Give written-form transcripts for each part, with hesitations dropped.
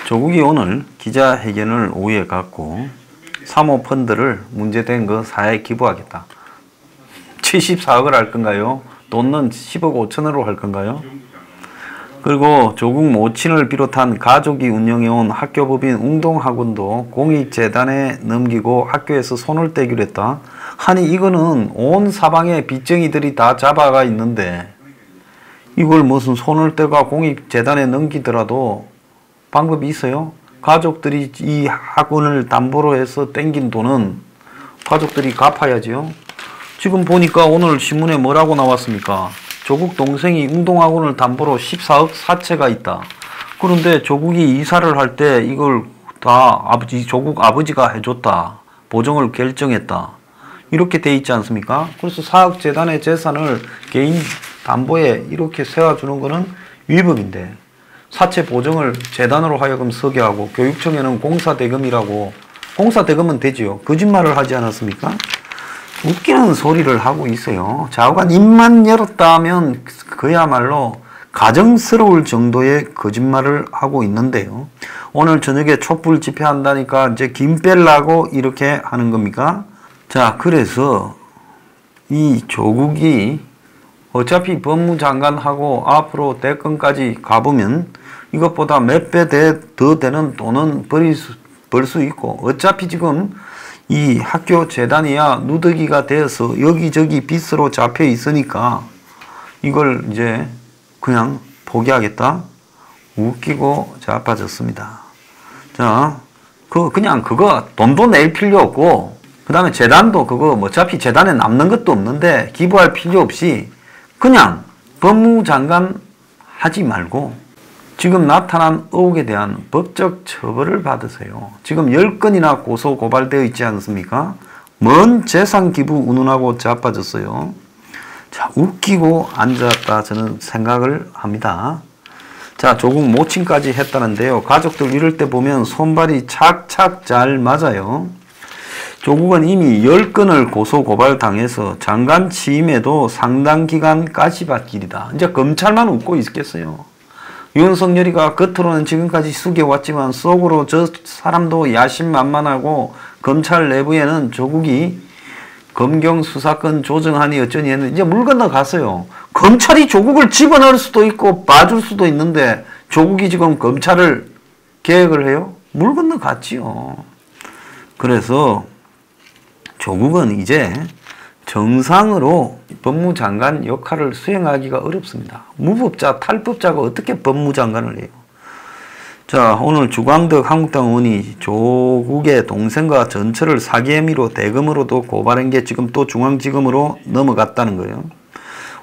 조국이 오늘 기자회견을 오후에 갖고 사모펀드를 문제된 거 사회에 기부하겠다. 74억을 할 건가요? 돈은 10억 5천으로 할 건가요? 그리고 조국 모친을 비롯한 가족이 운영해온 학교법인 웅동학원도 공익재단에 넘기고 학교에서 손을 떼기로 했다. 아니 이거는 온 사방에 빚쟁이들이 다 잡아가 있는데 이걸 무슨 손을 떼가 공익재단에 넘기더라도 방법이 있어요? 가족들이 이 학원을 담보로 해서 땡긴 돈은 가족들이 갚아야지요. 지금 보니까 오늘 신문에 뭐라고 나왔습니까? 조국 동생이 웅동학원을 담보로 14억 사채가 있다. 그런데 조국이 이사를 할 때 이걸 다 조국 아버지가 해줬다. 보정을 결정했다. 이렇게 돼 있지 않습니까? 그래서 사학재단의 재산을 개인 담보에 이렇게 세워주는 거는 위법인데 사채 보정을 재단으로 하여금 서게 하고 교육청에는 공사대금이라고 공사대금은 되지요. 거짓말을 하지 않았습니까? 웃기는 소리를 하고 있어요. 좌우간 입만 열었다면 그야말로 가정스러울 정도의 거짓말을 하고 있는데요. 오늘 저녁에 촛불 집회한다니까 이제 김 뺄라고 이렇게 하는 겁니까? 자, 그래서 이 조국이 어차피 법무장관하고 앞으로 대권까지 가보면 이것보다 몇 배 더 되는 돈은 벌 수 있고 어차피 지금 이 학교 재단이야 누더기가 되어서 여기저기 빚으로 잡혀 있으니까 이걸 이제 그냥 포기하겠다. 웃기고 자빠졌습니다. 자, 그냥 그거 돈도 낼 필요 없고 그 다음에 재단도 그거 어차피 재단에 남는 것도 없는데 기부할 필요 없이 그냥 법무장관 하지 말고 지금 나타난 의혹에 대한 법적 처벌을 받으세요. 지금 10건이나 고소 고발되어 있지 않습니까? 먼 재산 기부 운운하고 자빠졌어요. 자, 웃기고 앉았다 저는 생각을 합니다. 자, 조국 모친까지 했다는데요. 가족들 이럴 때 보면 손발이 착착 잘 맞아요. 조국은 이미 10건을 고소 고발 당해서 장관 취임에도 상당 기간까지 받길이다. 이제 검찰만 웃고 있겠어요. 윤석열이가 겉으로는 지금까지 숙여왔지만 속으로 저 사람도 야심만만하고 검찰 내부에는 조국이 검경 수사권 조정하니 어쩌니 했는데 이제 물 건너갔어요. 검찰이 조국을 집어넣을 수도 있고 봐줄 수도 있는데 조국이 지금 검찰을 개혁을 해요? 물 건너갔지요. 그래서 조국은 이제 정상으로 법무장관 역할을 수행하기가 어렵습니다. 무법자, 탈법자가 어떻게 법무장관을 해요? 자, 오늘 주광덕 한국당 의원이 조국의 동생과 전처를 사기 혐의로 대검으로도 고발한 게 지금 또 중앙지검으로 넘어갔다는 거예요.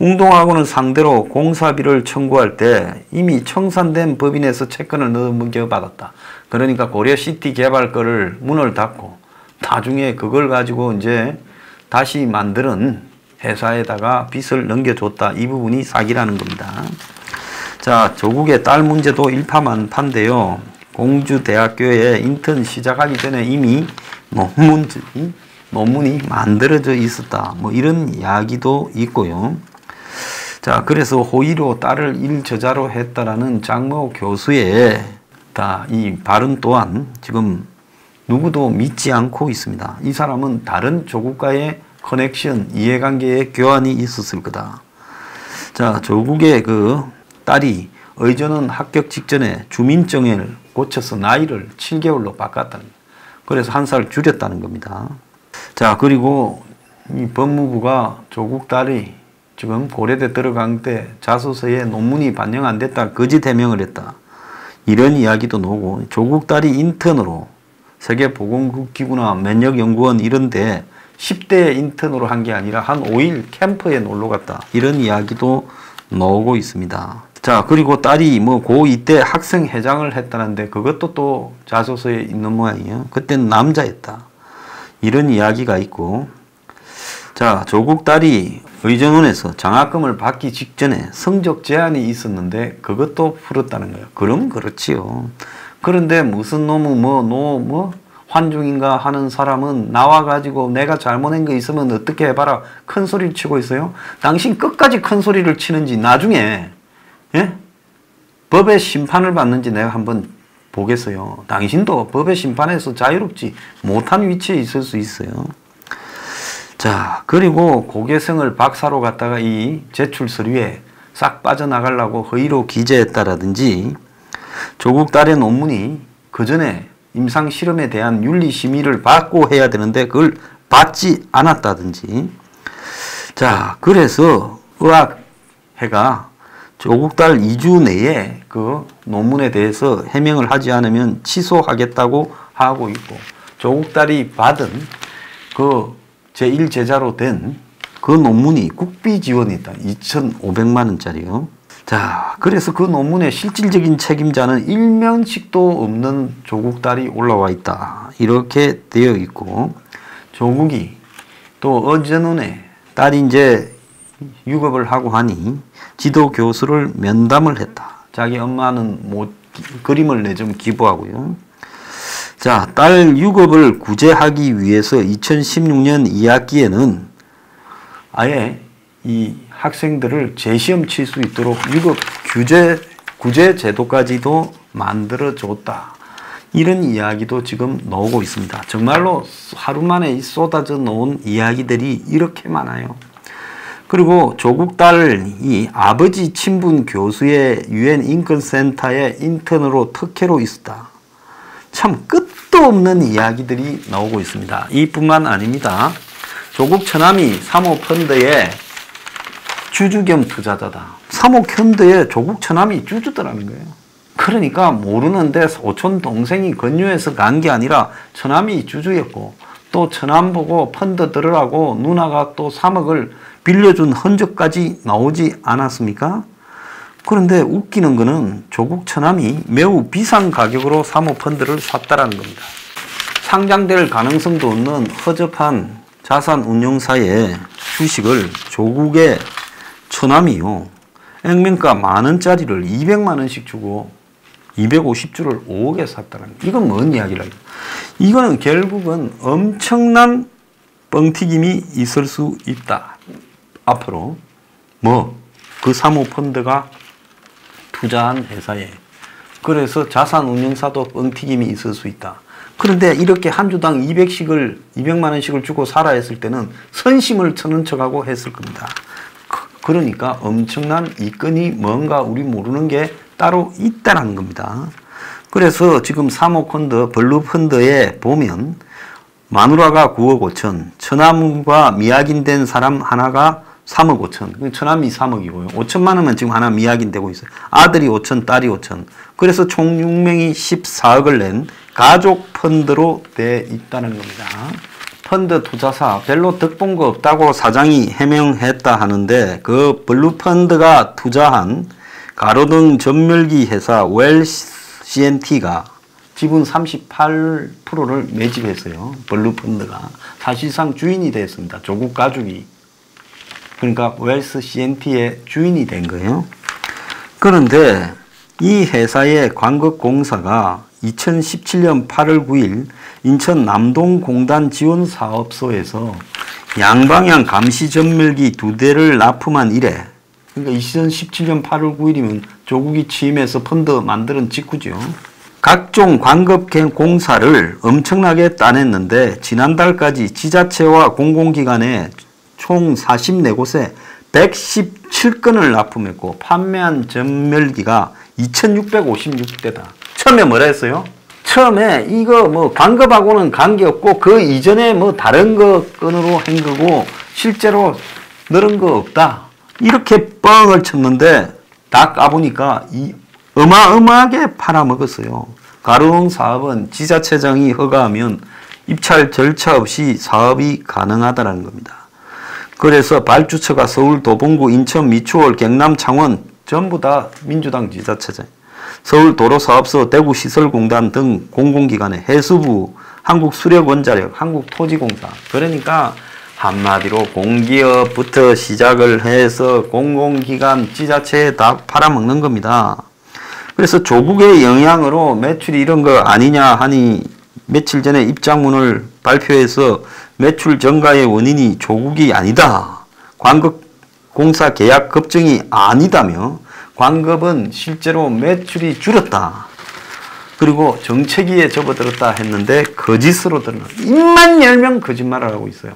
웅동학원을 상대로 공사비를 청구할 때 이미 청산된 법인에서 채권을 넘겨받았다. 그러니까 고려시티 개발 거를 문을 닫고 나중에 그걸 가지고 이제 다시 만드는 회사에다가 빚을 넘겨줬다. 이 부분이 사기라는 겁니다. 자, 조국의 딸 문제도 일파만파인데요. 공주대학교에 인턴 시작하기 전에 이미 논문이 만들어져 있었다. 뭐 이런 이야기도 있고요. 자, 그래서 호의로 딸을 일저자로 했다라는 장모 교수의 이 발언 또한 지금 누구도 믿지 않고 있습니다. 이 사람은 다른 조국과의 커넥션, 이해관계의 교환이 있었을 거다. 자, 조국의 그 딸이 의전원 합격 직전에 주민증을 고쳐서 나이를 7개월로 바꿨다는 거예요. 그래서 1살 줄였다는 겁니다. 자, 그리고 이 법무부가 조국 딸이 지금 고려대 들어간 때 자소서에 논문이 반영 안 됐다. 거짓 해명을 했다. 이런 이야기도 나오고 조국 딸이 인턴으로 세계보건기구나 면역연구원 이런데 10대 인턴으로 한 게 아니라 한 5일 캠프에 놀러 갔다. 이런 이야기도 나오고 있습니다. 자, 그리고 딸이 뭐 고2 때 학생회장을 했다는데 그것도 또 자소서에 있는 모양이에요. 그때는 남자였다. 이런 이야기가 있고 자, 조국 딸이 의정원에서 장학금을 받기 직전에 성적 제한이 있었는데 그것도 풀었다는 거예요. 그럼 그렇지요. 그런데 무슨 놈은 환중인가 하는 사람은 나와가지고 내가 잘못한 거 있으면 어떻게 해봐라 큰 소리를 치고 있어요. 당신 끝까지 큰 소리를 치는지 나중에 법의 심판을 받는지 내가 한번 보겠어요. 당신도 법의 심판에서 자유롭지 못한 위치에 있을 수 있어요. 자, 그리고 고개성을 박사로 갖다가 이 제출 서류에 싹 빠져나가려고 허위로 기재했다라든지 조국 딸의 논문이 그 전에 임상 실험에 대한 윤리 심의를 받고 해야 되는데 그걸 받지 않았다든지. 자, 그래서 의학회가 조국 달 2주 내에 그 논문에 대해서 해명을 하지 않으면 취소하겠다고 하고 있고, 조국 딸이 받은 그 제1제자로 된 그 논문이 국비 지원이 있다. 2,500만 원짜리요. 자, 그래서 그 논문의 실질적인 책임자는 일면식도 없는 조국 딸이 올라와 있다. 이렇게 되어 있고, 조국이 또 어제눈에 딸이 이제 유급을 하고 하니 지도 교수를 면담을 했다. 자기 엄마는 못 그림을 내좀 기부하고요. 자, 딸 유급을 구제하기 위해서 2016년 2학기에는 아예 이 학생들을 재시험 칠 수 있도록 유급 구제 제도까지도 만들어줬다. 이런 이야기도 지금 나오고 있습니다. 정말로 하루 만에 쏟아져 놓은 이야기들이 이렇게 많아요. 그리고 조국 딸이 아버지 친분 교수의 유엔 인권센터의 인턴으로 특혜로 있었다. 참 끝도 없는 이야기들이 나오고 있습니다. 이뿐만 아닙니다. 조국 처남이 사모펀드의 주주 겸 투자자다. 사모펀드에 조국 처남이 주주더라는 거예요. 그러니까 모르는데 오촌 동생이 권유해서 간 게 아니라 처남이 주주였고, 또 처남 보고 펀드 들으라고 누나가 또 3억을 빌려준 흔적까지 나오지 않았습니까? 그런데 웃기는 거는 조국 처남이 매우 비싼 가격으로 사모펀드를 샀다라는 겁니다. 상장될 가능성도 없는 허접한 자산운용사의 주식을 조국의 처남이요, 액면가 10,000원짜리를 200만 원씩 주고 250주를 5억에 샀다는, 이건 뭔 이야기랄까? 이거는 결국은 엄청난 뻥튀김이 있을 수 있다. 앞으로 그 사모펀드가 투자한 회사에. 그래서 자산운용사도 뻥튀김이 있을 수 있다. 그런데 이렇게 한 주당 200만 원씩을 주고 사라 했을 때는 선심을 쳐는 척하고 했을 겁니다. 그러니까 엄청난 이건이 뭔가 우리 모르는 게 따로 있다는 겁니다. 그래서 지금 사모펀드, 블루펀드에 보면 마누라가 9억 5천, 처남과 미약인된 사람 하나가 3억 5천, 처남이 3억이고요. 5천만 원만 지금 하나 미약인되고 있어요. 아들이 5천, 딸이 5천. 그래서 총 6명이 14억을 낸 가족 펀드로 돼 있다는 겁니다. 펀드 투자사 별로 득본 거 없다고 사장이 해명했다 하는데, 그 블루펀드가 투자한 가로등 전멸기 회사 웰CNT가 지분 38%를 매집했어요. 블루펀드가 사실상 주인이 됐습니다. 조국 가족이. 그러니까 웰CNT의 주인이 된 거예요. 그런데 이 회사의 광급공사가 2017년 8월 9일 인천 남동공단 지원사업소에서 양방향 감시전멸기 2대를 납품한 이래, 그러니까 2017년 8월 9일이면 조국이 취임해서 펀드 만드는 직후죠. 각종 광급공사를 엄청나게 따냈는데 지난달까지 지자체와 공공기관에 총 44곳에 117건을 납품했고 판매한 전멸기가 2,656대다. 처음에 뭐라 했어요? 처음에 이거 뭐 광급하고는 관계없고 그 이전에 뭐 다른 거 건으로 한 거고 실제로 늘은 거 없다. 이렇게 뻥을 쳤는데 다 까보니까 어마어마하게 팔아먹었어요. 가로등 사업은 지자체장이 허가하면 입찰 절차 없이 사업이 가능하다는 겁니다. 그래서 발주처가 서울 도봉구, 인천 미추홀, 경남 창원 전부 다 민주당 지자체장, 서울도로사업소, 대구시설공단 등 공공기관의 해수부, 한국수력원자력, 한국토지공사. 그러니까 한마디로 공기업부터 시작을 해서 공공기관, 지자체에 다 팔아먹는 겁니다. 그래서 조국의 영향으로 매출이 이런 거 아니냐 하니 며칠 전에 입장문을 발표해서 매출 증가의 원인이 조국이 아니다, 광급공사 계약 급증이 아니다며 광급은 실제로 매출이 줄었다. 그리고 정체기에 접어들었다 했는데 거짓으로 드러나 입만 열면 거짓말을 하고 있어요.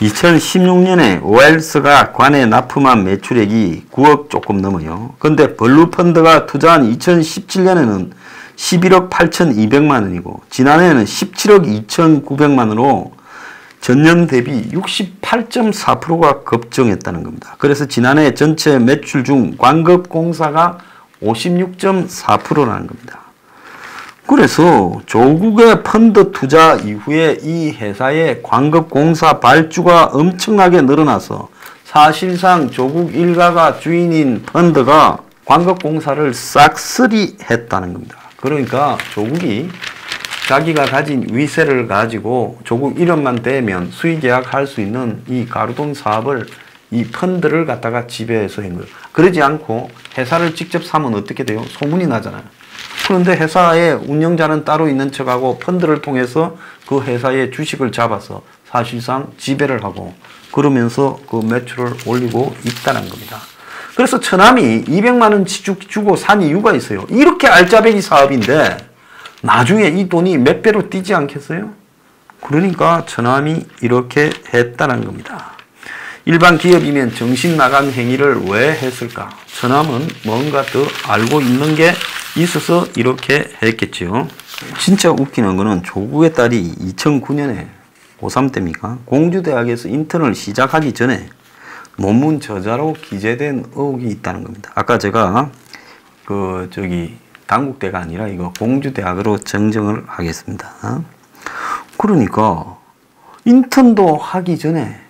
2016년에 OLS가 관에 납품한 매출액이 9억 조금 넘어요. 근데 블루펀드가 투자한 2017년에는 11억 8,200만 원이고 지난해에는 17억 2,900만 원으로 전년 대비 68.4%가 급증했다는 겁니다. 그래서 지난해 전체 매출 중 광급공사가 56.4%라는 겁니다. 그래서 조국의 펀드 투자 이후에 이 회사의 광급공사 발주가 엄청나게 늘어나서 사실상 조국 일가가 주인인 펀드가 광급공사를 싹쓸이 했다는 겁니다. 그러니까 조국이 자기가 가진 위세를 가지고 조국 이름만 대면 수의 계약할 수 있는 이 가로등 사업을 이 펀드를 갖다가 지배해서 한 거예요. 그러지 않고 회사를 직접 사면 어떻게 돼요? 소문이 나잖아요. 그런데 회사의 운영자는 따로 있는 척하고 펀드를 통해서 그 회사의 주식을 잡아서 사실상 지배를 하고 그러면서 그 매출을 올리고 있다는 겁니다. 그래서 처남이 200만 원 주고 산 이유가 있어요. 이렇게 알짜배기 사업인데 나중에 이 돈이 몇 배로 뛰지 않겠어요? 그러니까 처남이 이렇게 했다는 겁니다. 일반 기업이면 정신 나간 행위를 왜 했을까? 처남은 뭔가 더 알고 있는 게 있어서 이렇게 했겠죠. 진짜 웃기는 거는 조국의 딸이 2009년에 고3 때입니까? 공주대학에서 인턴을 시작하기 전에 논문 저자로 기재된 의혹이 있다는 겁니다. 아까 제가 당국대가 아니라 이거 공주대학으로 정정을 하겠습니다. 그러니까 인턴도 하기 전에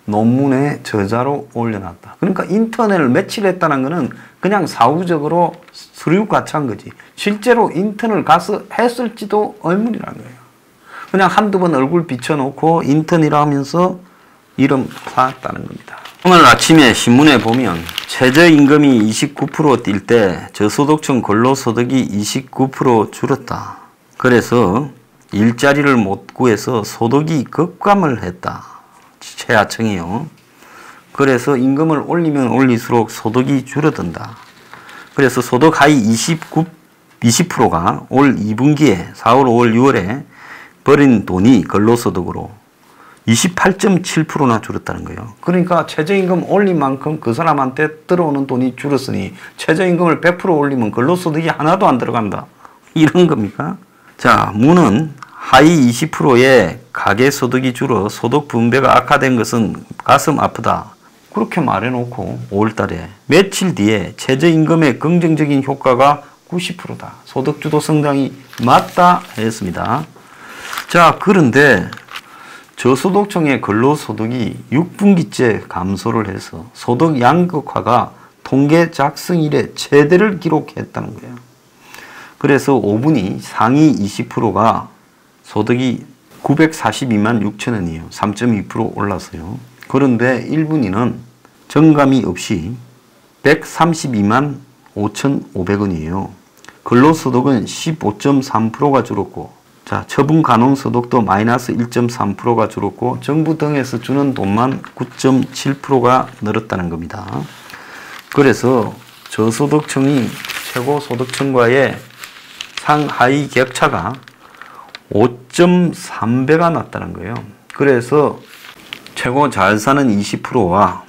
논문에 저자로 올려놨다. 그러니까 인턴을 며칠 했다는 것은 그냥 사후적으로 서류 가차한 거지. 실제로 인턴을 가서 했을지도 의문이라는 거예요. 그냥 한두 번 얼굴 비춰놓고 인턴이라 하면서 이름 쌓았다는 겁니다. 오늘 아침에 신문에 보면 최저임금이 29% 뛸 때 저소득층 근로소득이 29% 줄었다. 그래서 일자리를 못 구해서 소득이 급감을 했다. 최하층이요. 그래서 임금을 올리면 올릴수록 소득이 줄어든다. 그래서 소득 하위 20%가 올 2분기에 4월, 5월, 6월에 벌인 돈이 근로소득으로 28.7%나 줄었다는 거예요. 그러니까 최저임금 올린 만큼 그 사람한테 들어오는 돈이 줄었으니 최저임금을 100% 올리면 근로소득이 하나도 안 들어간다. 이런 겁니까? 자, 무는 하위 20%의 가계소득이 줄어 소득 분배가 악화된 것은 가슴 아프다. 그렇게 말해놓고 5월달에 며칠 뒤에 최저임금의 긍정적인 효과가 90%다. 소득주도 성장이 맞다 했습니다. 자, 그런데 저소득층의 근로소득이 6분기째 감소를 해서 소득 양극화가 통계 작성 이래 최대를 기록했다는 거예요. 그래서 5분이 상위 20%가 소득이 942만 6천 원이에요. 3.2% 올랐어요. 그런데 1분위는 정감이 없이 132만 5,500원이에요. 근로소득은 15.3%가 줄었고, 자, 처분 가능 소득도 마이너스 1.3%가 줄었고, 정부 등에서 주는 돈만 9.7%가 늘었다는 겁니다. 그래서 저소득층이 최고소득층과의 상하위 격차가 5.3배가 났다는 거예요. 그래서 최고 잘 사는 20%와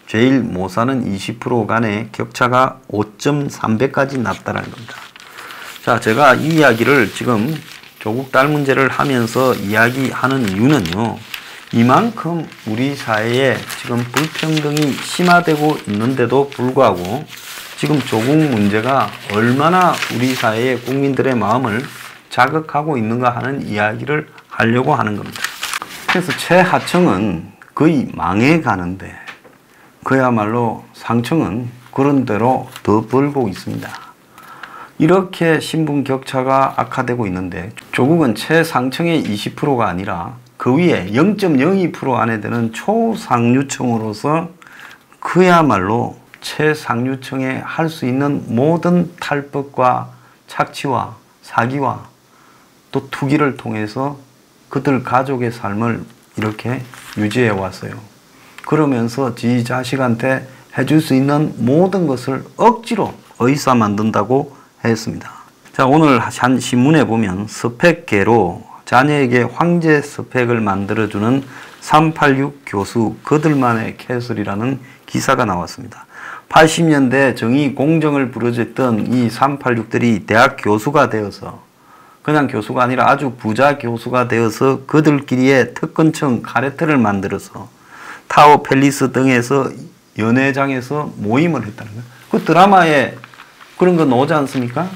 제일 못 사는 20% 간의 격차가 5.3배까지 났다는 겁니다. 자, 제가 이 이야기를 지금 조국 딸 문제를 하면서 이야기하는 이유는요, 이만큼 우리 사회에 지금 불평등이 심화되고 있는데도 불구하고 지금 조국 문제가 얼마나 우리 사회의 국민들의 마음을 자극하고 있는가 하는 이야기를 하려고 하는 겁니다. 그래서 최하층은 거의 망해가는데 그야말로 상층은 그런 대로 더 벌고 있습니다. 이렇게 신분 격차가 악화되고 있는데 조국은 최상층의 20%가 아니라 그 위에 0.02% 안에 드는 초상류층으로서 그야말로 최상류층에 할 수 있는 모든 탈법과 착취와 사기와 또 투기를 통해서 그들 가족의 삶을 이렇게 유지해 왔어요. 그러면서 지 자식한테 해줄 수 있는 모든 것을 억지로 의사 만든다고 했습니다. 자, 오늘 한 신문에 보면 스펙계로 자녀에게 황제 스펙을 만들어주는 386 교수 그들만의 캐슬이라는 기사가 나왔습니다. 80년대 정의 공정을 부르짖던 이 386들이 대학 교수가 되어서 그냥 교수가 아니라 아주 부자 교수가 되어서 그들끼리의 특권층 카레트를 만들어서 타워 팰리스 등에서 연회장에서 모임을 했다는 거예요. 그 드라마에 그런 거 나오지 않습니까?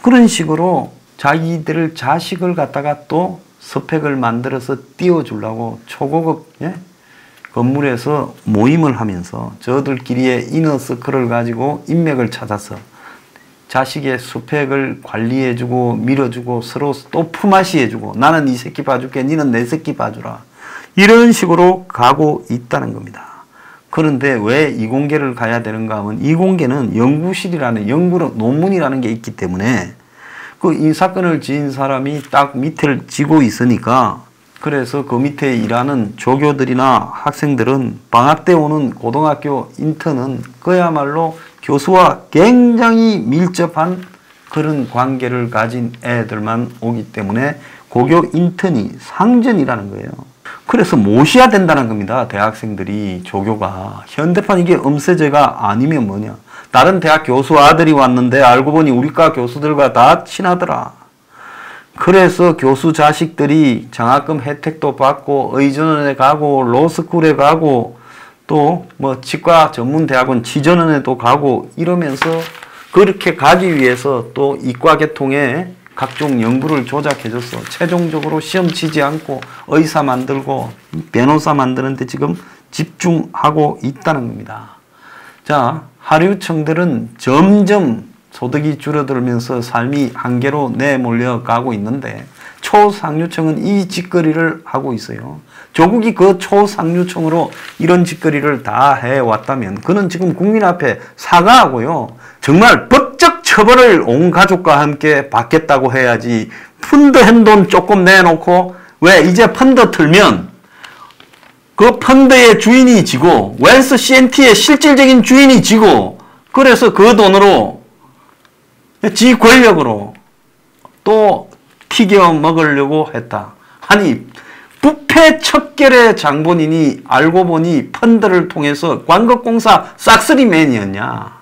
그런 식으로 자기들 자식을 갖다가 또 스펙을 만들어서 띄워주려고 초고급 건물에서 모임을 하면서 저들끼리의 이너서클을 가지고 인맥을 찾아서 자식의 스펙을 관리해주고 밀어주고 서로 또 품앗이 해주고 나는 이 새끼 봐줄게 니는 내 새끼 봐주라 이런 식으로 가고 있다는 겁니다. 그런데 왜 이공계를 가야 되는가 하면 이공계는 연구실이라는 연구 논문이라는 게 있기 때문에 그 이 사건을 지은 사람이 딱 밑을 지고 있으니까 그래서 그 밑에 일하는 조교들이나 학생들은 방학 때 오는 고등학교 인턴은 그야말로 교수와 굉장히 밀접한 그런 관계를 가진 애들만 오기 때문에 고교 인턴이 상전이라는 거예요. 그래서 모셔야 된다는 겁니다. 대학생들이 조교가. 현대판 이게 엄세제가 아니면 뭐냐. 다른 대학 교수 아들이 왔는데 알고 보니 우리과 교수들과 다 친하더라. 그래서 교수 자식들이 장학금 혜택도 받고 의전원에 가고 로스쿨에 가고 또 뭐 치과 전문 대학원 치전원에도 가고 이러면서 그렇게 가기 위해서 또 이과 계통에 각종 연구를 조작해줘서 최종적으로 시험 치지 않고 의사 만들고 변호사 만드는데 지금 집중하고 있다는 겁니다. 자, 하류층들은 점점 소득이 줄어들면서 삶이 한계로 내몰려 가고 있는데 초상류층은 이 짓거리를 하고 있어요. 조국이 그 초상류층으로 이런 짓거리를 다 해왔다면 그는 지금 국민 앞에 사과하고요. 정말 법적 처벌을 온 가족과 함께 받겠다고 해야지 펀드 한돈 조금 내놓고 왜 이제 펀드 틀면 그 펀드의 주인이 지고 웰스 CNT의 실질적인 주인이 지고 그래서 그 돈으로 지 권력으로 또 튀겨 먹으려고 했다. 아니 부패 척결의 장본인이 알고 보니 펀드를 통해서 광급공사 싹쓸이맨이었냐.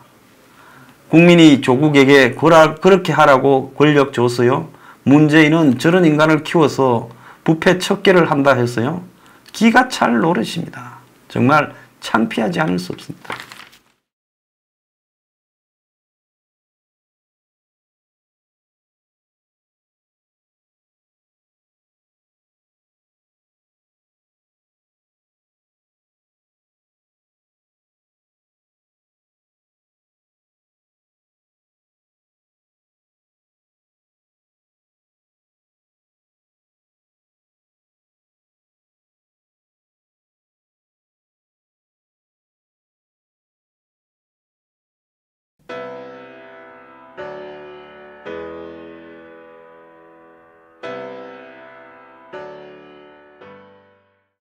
국민이 조국에게 그렇게 하라고 권력 줬어요. 문재인은 저런 인간을 키워서 부패 척결을 한다 했어요. 기가 찰 노릇입니다. 정말 창피하지 않을 수 없습니다.